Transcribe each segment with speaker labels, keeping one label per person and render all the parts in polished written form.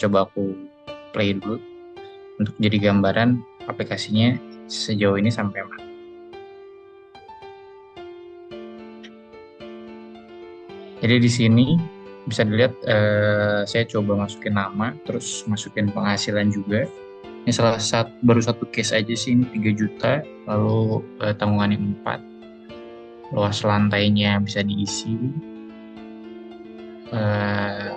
Speaker 1: coba aku play dulu untuk jadi gambaran aplikasinya sejauh ini sampai mana. Jadi di sini bisa dilihat saya coba masukin nama, terus masukin penghasilan juga. Ini baru satu case aja sih, ini 3 juta, lalu tanggungannya 4, luas lantainya bisa diisi, eh,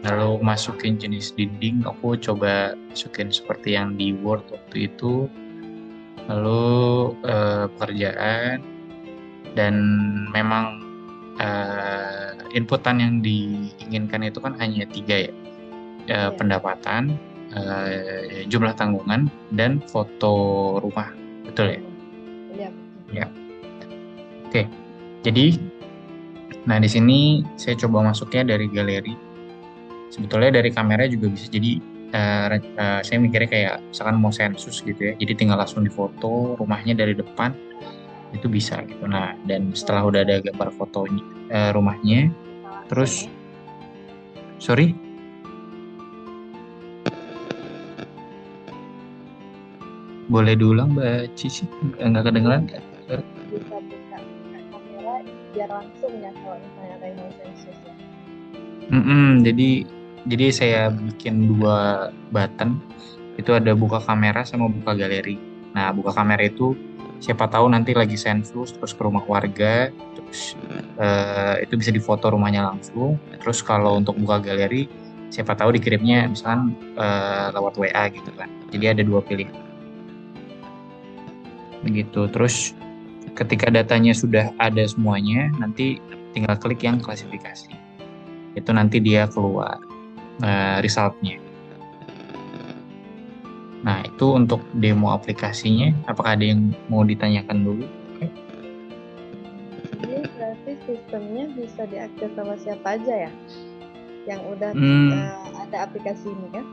Speaker 1: lalu masukin jenis dinding, aku coba masukin seperti yang di Word waktu itu, lalu pekerjaan, dan memang inputan yang diinginkan itu kan hanya 3 ya,
Speaker 2: Iya,
Speaker 1: pendapatan, jumlah tanggungan, dan foto rumah, betul ya?
Speaker 2: rumah. Iya, betul.
Speaker 1: Ya, oke. Jadi, nah di sini saya coba masuknya dari galeri. Sebetulnya dari kamera juga bisa. Jadi saya mikirnya kayak misalkan mau sensus gitu ya. Jadi tinggal langsung difoto rumahnya dari depan itu bisa gitu. Nah, dan setelah
Speaker 2: Oh,
Speaker 1: udah ada gambar fotonya rumahnya,
Speaker 2: bisa langsung
Speaker 1: terus
Speaker 2: ya.
Speaker 1: sorry, boleh diulang Mbak Cici? Nggak kedengeran?
Speaker 2: Bisa, bisa buka kamera biar langsung ya kalau misalnya ada yang mau sensus ya.
Speaker 1: Jadi saya bikin 2 button, itu ada buka kamera sama buka galeri. Nah, buka kamera itu siapa tahu nanti lagi sensus terus ke rumah warga, terus itu bisa difoto rumahnya langsung. Terus kalau untuk buka galeri, siapa tahu dikirimnya misalkan lewat WA gitu kan. Jadi ada 2 pilihan begitu. Terus ketika datanya sudah ada semuanya, nanti tinggal klik yang klasifikasi. Itu nanti dia keluar resultnya. Nah, itu untuk demo aplikasinya. Apakah ada yang mau ditanyakan dulu?
Speaker 2: Ini berarti sistemnya bisa diakses sama siapa aja ya? Yang udah
Speaker 1: Hmm,
Speaker 2: ada aplikasi ini kan?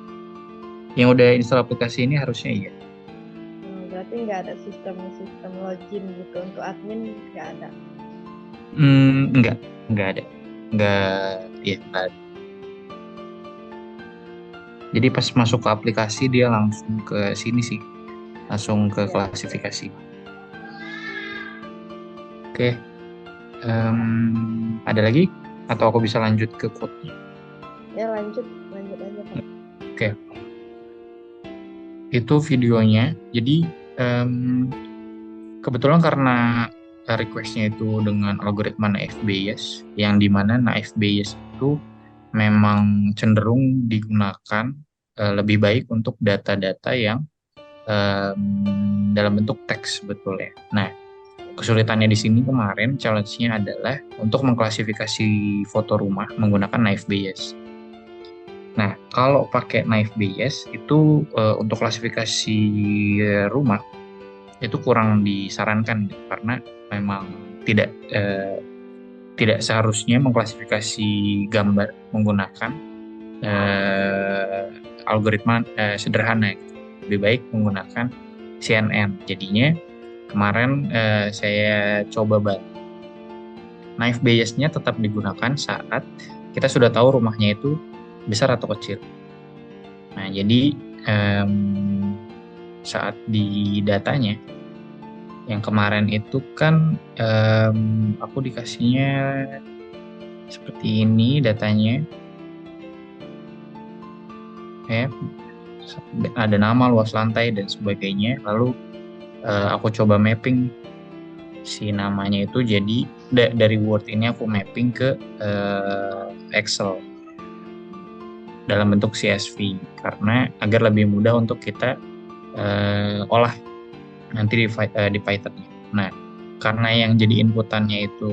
Speaker 1: yang udah install aplikasi ini harusnya iya.
Speaker 2: Berarti nggak ada sistem login gitu untuk admin nggak ada.
Speaker 1: Enggak, enggak ada. Enggak, ya enggak ada. Jadi pas masuk ke aplikasi dia langsung ke sini sih, langsung ke
Speaker 2: Iya.
Speaker 1: klasifikasi. Oke, ada lagi? Atau aku bisa lanjut ke code?
Speaker 2: Ya lanjut, lanjut aja Pak.
Speaker 1: Oke, itu videonya. Jadi em, kebetulan karena requestnya itu dengan algoritma Naive Bayes, yang dimana Naive Bayes itu memang cenderung digunakan lebih baik untuk data-data yang dalam bentuk teks sebetulnya. Nah, kesulitannya di sini kemarin challenge-nya adalah untuk mengklasifikasi foto rumah menggunakan Naive Bayes. Nah, kalau pakai Naive Bayes itu untuk klasifikasi rumah itu kurang disarankan gitu, karena memang tidak tidak seharusnya mengklasifikasi gambar menggunakan eh, algoritma sederhana gitu. Lebih baik menggunakan CNN. Jadinya kemarin saya coba bantu. Knife biasnya tetap digunakan saat kita sudah tahu rumahnya itu besar atau kecil. Nah, jadi em, saat di datanya yang kemarin itu kan aku dikasihnya seperti ini datanya, ya, ada nama, luas lantai dan sebagainya. Lalu aku coba mapping si namanya itu, jadi dari Word ini aku mapping ke Excel dalam bentuk CSV, karena agar lebih mudah untuk kita olah nanti di Python. Nah, karena yang jadi inputannya itu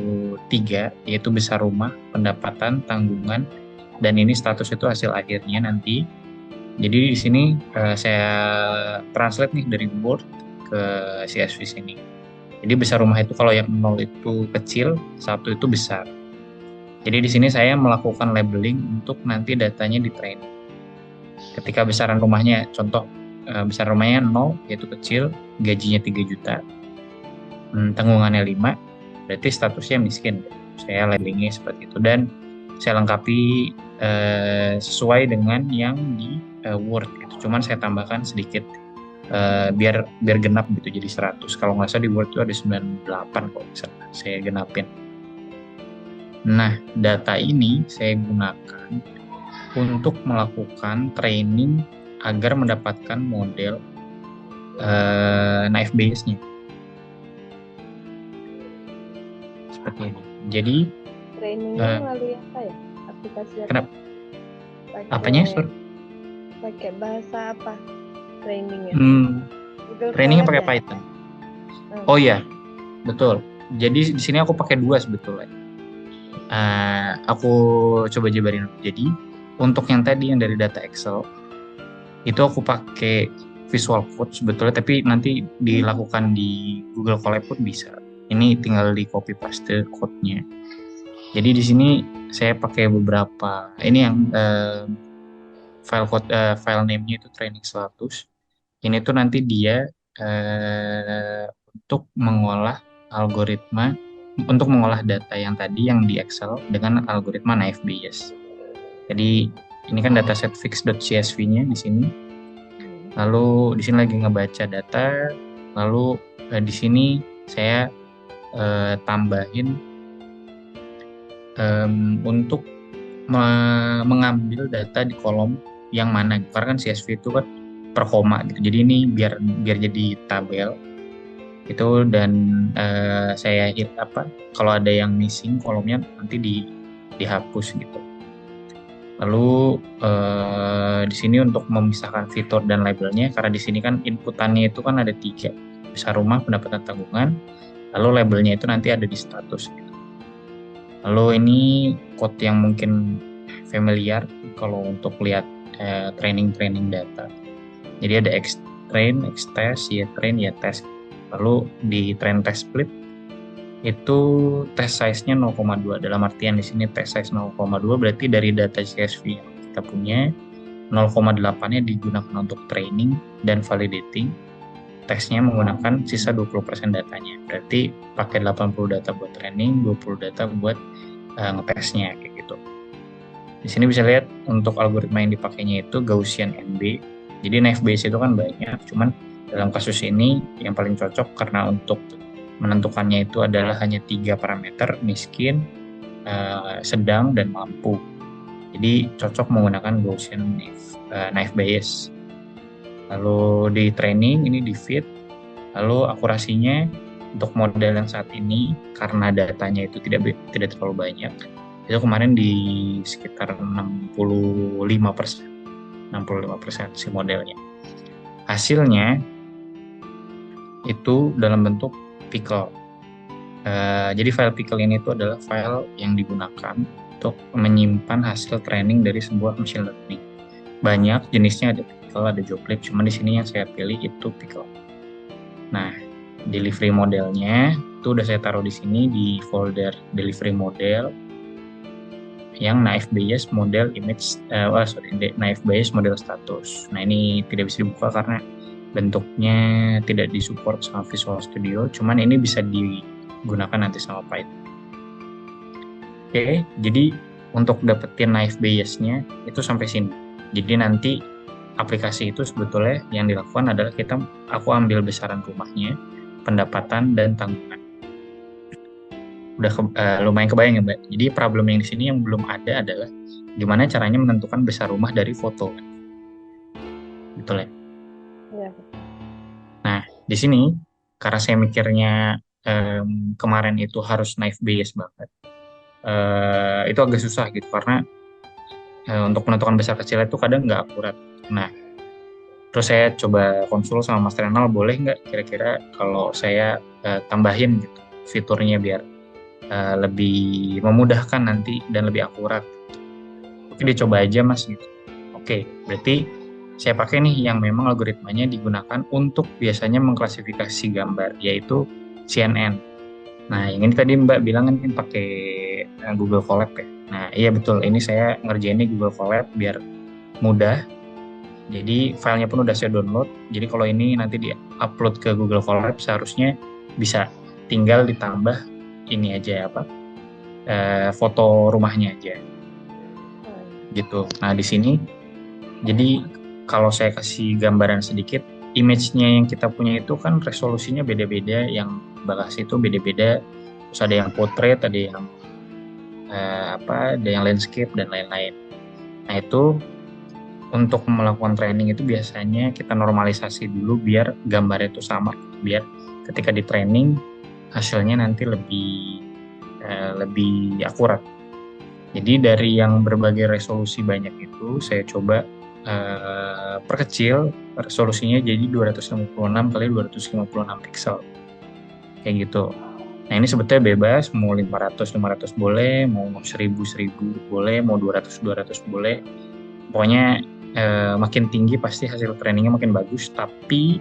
Speaker 1: 3, yaitu besar rumah, pendapatan, tanggungan, dan ini status itu hasil akhirnya nanti. Jadi di sini saya translate nih dari Word ke CSV sini. Jadi besar rumah itu kalau yang 0 itu kecil, 1 itu besar. Jadi di sini saya melakukan labeling untuk nanti datanya di training. Ketika besaran rumahnya, contoh besar rumahnya 0 yaitu kecil, gajinya 3 juta, tanggungannya 5, berarti statusnya miskin. Saya labelingnya seperti itu, dan saya lengkapi sesuai dengan yang di Word gitu. Cuman saya tambahkan sedikit biar genap gitu jadi 100. Kalau nggak salah di Word itu ada 98 kalau misalnya saya genapin. Nah, data ini saya gunakan untuk melakukan training agar mendapatkan model Knife Base-nya. Seperti ini. Jadi
Speaker 2: trainingnya melalui apa ya? Aplikasi apa?
Speaker 1: Kenapa? Apanya, Sur?
Speaker 2: Pakai bahasa apa trainingnya?
Speaker 1: Trainingnya pakai Python. Oh iya, betul. Jadi di sini aku pakai 2 sebetulnya. Aku coba jabarin. Jadi untuk yang tadi yang dari data Excel itu aku pakai Visual Code sebetulnya, tapi nanti dilakukan di Google Colab pun bisa. Ini tinggal di copy paste code-nya. Jadi di sini saya pakai beberapa. Ini yang file name-nya itu training status. Ini tuh nanti dia untuk mengolah algoritma, untuk mengolah data yang tadi yang di Excel dengan algoritma Naive-Bayes. Jadi ini kan dataset fix.csv-nya di sini. Lalu di sini lagi ngebaca data. Lalu di sini saya tambahin untuk mengambil data di kolom yang mana. Karena kan CSV itu kan per koma gitu. Jadi ini biar jadi tabel itu, dan saya kalau ada yang missing kolomnya nanti dihapus gitu. Lalu di sini untuk memisahkan fitur dan labelnya, karena di sini kan inputannya itu kan ada 3, besar rumah, pendapatan tanggungan, lalu labelnya itu nanti ada di status gitu. Lalu ini code yang mungkin familiar kalau untuk lihat training data. Jadi ada xtrain, xtest, ytrain, ytest. Lalu di train test split itu test size-nya 0,2. Dalam artian di sini test size 0,2 berarti dari data CSV yang kita punya 0,8-nya digunakan untuk training dan validating. Tesnya menggunakan sisa 20% datanya. Berarti pakai 80 data buat training, 20 data buat ngetesnya kayak gitu. Di sini bisa lihat untuk algoritma yang dipakainya itu Gaussian NB. Jadi Naive-Bayes itu kan banyak, cuman dalam kasus ini yang paling cocok karena untuk menentukannya itu adalah hanya 3 parameter, miskin, sedang, dan mampu. Jadi cocok menggunakan Gaussian Naive-Bayes. Lalu di training ini di fit. Lalu akurasinya untuk model yang saat ini karena datanya itu tidak terlalu banyak, itu kemarin di sekitar 65% si modelnya. Hasilnya itu dalam bentuk pickle. Jadi file pickle ini itu adalah file yang digunakan untuk menyimpan hasil training dari sebuah machine learning. Banyak jenisnya, ada pickle, ada joblib, cuman di sini yang saya pilih itu pickle. Nah, delivery modelnya itu udah saya taruh di sini di folder delivery model yang Naive-Bayes model image, Naive-Bayes model status. Nah, ini tidak bisa dibuka karena bentuknya tidak disupport sama Visual Studio, cuman ini bisa digunakan nanti sama Python. Oke, jadi untuk dapetin Naive-Bayes-nya itu sampai sini. Jadi nanti aplikasi itu sebetulnya yang dilakukan adalah aku ambil besaran rumahnya, pendapatan, dan tanggungan. Udah lumayan kebayang ya, Mbak. Jadi problem yang di sini yang belum ada adalah gimana caranya menentukan besar rumah dari foto. Betul ya?
Speaker 2: Iya.
Speaker 1: Nah, di sini karena saya mikirnya kemarin itu harus Naive-Bayes banget, itu agak susah gitu karena untuk menentukan besar kecil itu kadang nggak akurat. Nah, terus saya coba konsul sama Mas Renal, boleh nggak kira-kira kalau saya tambahin gitu fiturnya biar lebih memudahkan nanti dan lebih akurat. Oke, dicoba aja Mas gitu. Oke, berarti saya pakai nih yang memang algoritmanya digunakan untuk biasanya mengklasifikasi gambar, yaitu CNN. Nah, yang ini tadi Mbak bilang kan pakai Google Colab ya. Nah, iya betul. Ini saya ngerjainnya Google Colab biar mudah. Jadi filenya pun udah saya download. Jadi kalau ini nanti di-upload ke Google Colab seharusnya bisa, tinggal ditambah ini aja foto rumahnya aja. gitu. Nah, di sini jadi kalau saya kasih gambaran sedikit, image-nya yang kita punya itu kan resolusinya beda-beda, yang bahas itu beda-beda. Terus ada yang portrait, ada yang ada yang landscape dan lain-lain. Nah, itu untuk melakukan training itu biasanya kita normalisasi dulu biar gambarnya itu sama, biar ketika di training hasilnya nanti lebih akurat. Jadi dari yang berbagai resolusi banyak itu saya coba perkecil resolusinya jadi 256 kali 256 pixel kayak gitu. Nah, ini sebetulnya bebas, mau 500 boleh, mau 1000 boleh, mau 200 boleh. Pokoknya makin tinggi pasti hasil trainingnya makin bagus, tapi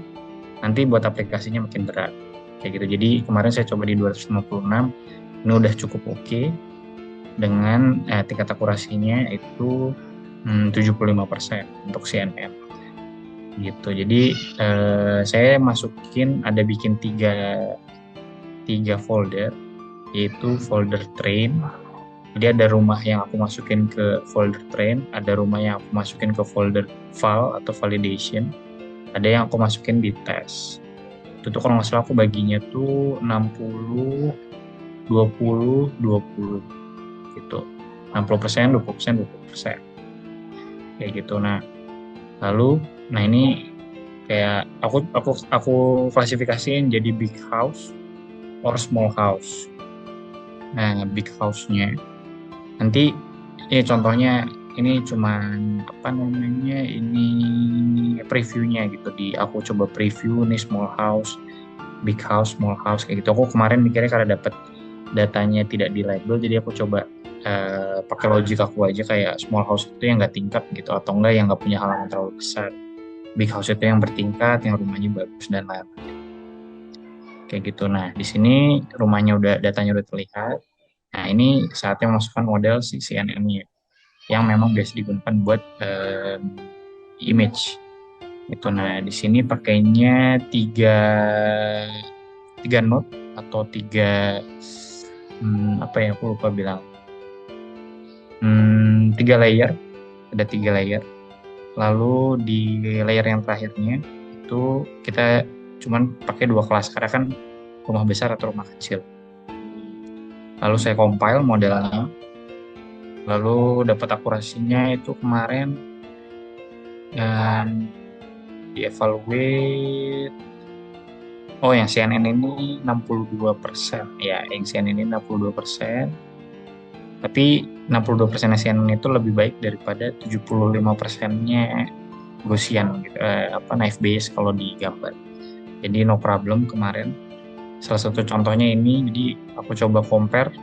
Speaker 1: nanti buat aplikasinya makin berat. Kayak gitu. Jadi kemarin saya coba di 256, ini udah cukup oke. Dengan tingkat akurasinya itu 75% untuk CNN. Gitu. Jadi saya bikin tiga folder, yaitu folder train. Jadi ada rumah yang aku masukin ke folder train, ada rumah yang aku masukin ke folder file atau validation, ada yang aku masukin di test. Itu tuh kalau nggak salah aku baginya tuh 60, 20, 20 gitu. 60%, 20%, 20%. Kayak gitu. Nah, ini kayak aku klasifikasiin jadi big house or small house. Nah, big house-nya nanti ini contohnya, ini cuman ini previewnya gitu, aku coba preview nih small house, big house, small house kayak gitu. Aku kemarin mikirnya karena dapat datanya tidak di label, jadi aku coba pakai logik aku aja, kayak small house itu yang nggak tingkat gitu, atau enggak yang nggak punya halaman terlalu besar. Big house itu yang bertingkat, yang rumahnya bagus dan lain-lain kayak gitu. Nah, di sini datanya udah terlihat. Nah, ini saatnya memasukkan model si CNN-nya yang memang biasa digunakan buat image. Itu. Nah, di sini pakainya tiga node atau aku lupa bilang. 3 layer, ada 3 layer. Lalu di layer yang terakhirnya itu kita cuman pakai 2 kelas karena kan rumah besar atau rumah kecil. Lalu saya compile modelnya, lalu dapat akurasinya itu kemarin dan dievaluate. Oh, yang CNN ini 62%. Ya, yang CNN ini 62%. Tapi 62% CNN itu lebih baik daripada 75%-nya Gaussian gitu. Knife base kalau di gambar. Jadi no problem kemarin. Salah satu contohnya ini, jadi aku coba compare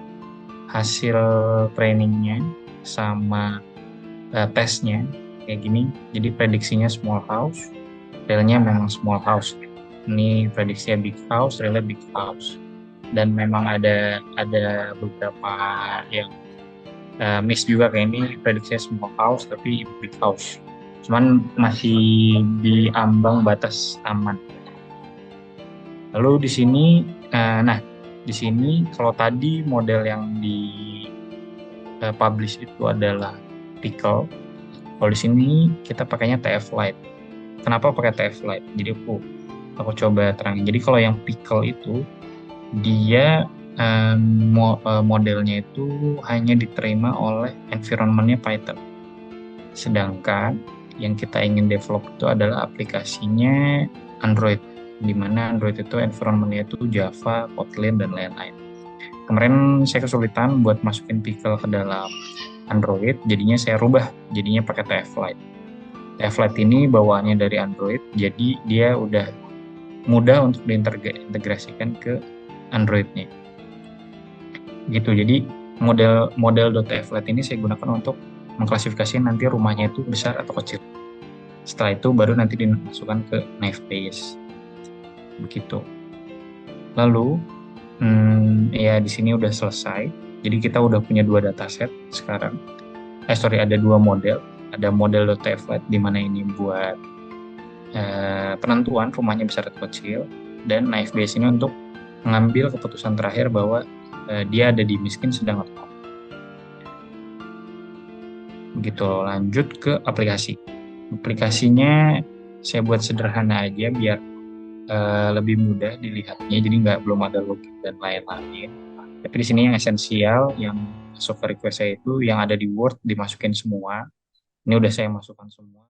Speaker 1: hasil trainingnya sama tesnya kayak gini. Jadi prediksinya small house, realnya memang small house. Ini prediksinya big house, realnya big house. Dan memang ada beberapa yang miss juga, kayak ini prediksinya small house tapi big house. Cuman masih di ambang batas aman. Lalu di sini, di sini kalau tadi model yang di publish itu adalah Pickle. Kalau di sini kita pakainya TF Lite. Kenapa pakai TF Lite? Jadi aku coba terangin. Jadi kalau yang Pickle itu dia modelnya itu hanya diterima oleh environment-nya Python. Sedangkan yang kita ingin develop itu adalah aplikasinya Android, di mana Android itu environment-nya itu Java, Kotlin, dan lain-lain. Kemarin saya kesulitan buat masukin Pickle ke dalam Android, jadinya saya rubah, jadinya pakai TF Lite. TF Lite ini bawaannya dari Android, jadi dia udah mudah untuk diintegrasikan ke Android-nya. Gitu, jadi model .tf Lite ini saya gunakan untuk mengklasifikasi nanti rumahnya itu besar atau kecil. Setelah itu baru nanti dimasukkan ke Knife Base. Begitu. Lalu ya di sini udah selesai. Jadi kita udah punya 2 dataset sekarang. Ada 2 model. Ada model .tf Lite di mana ini buat penentuan rumahnya besar atau kecil, dan Knife Base ini untuk mengambil keputusan terakhir bahwa dia ada di miskin, sedang, atau Begitu, lanjut ke aplikasi. Aplikasinya saya buat sederhana aja biar lebih mudah dilihatnya, jadi nggak belum ada login dan lain-lain. Tapi di sini yang esensial, yang masuk ke request saya itu yang ada di Word dimasukin semua. Ini udah saya masukkan semua.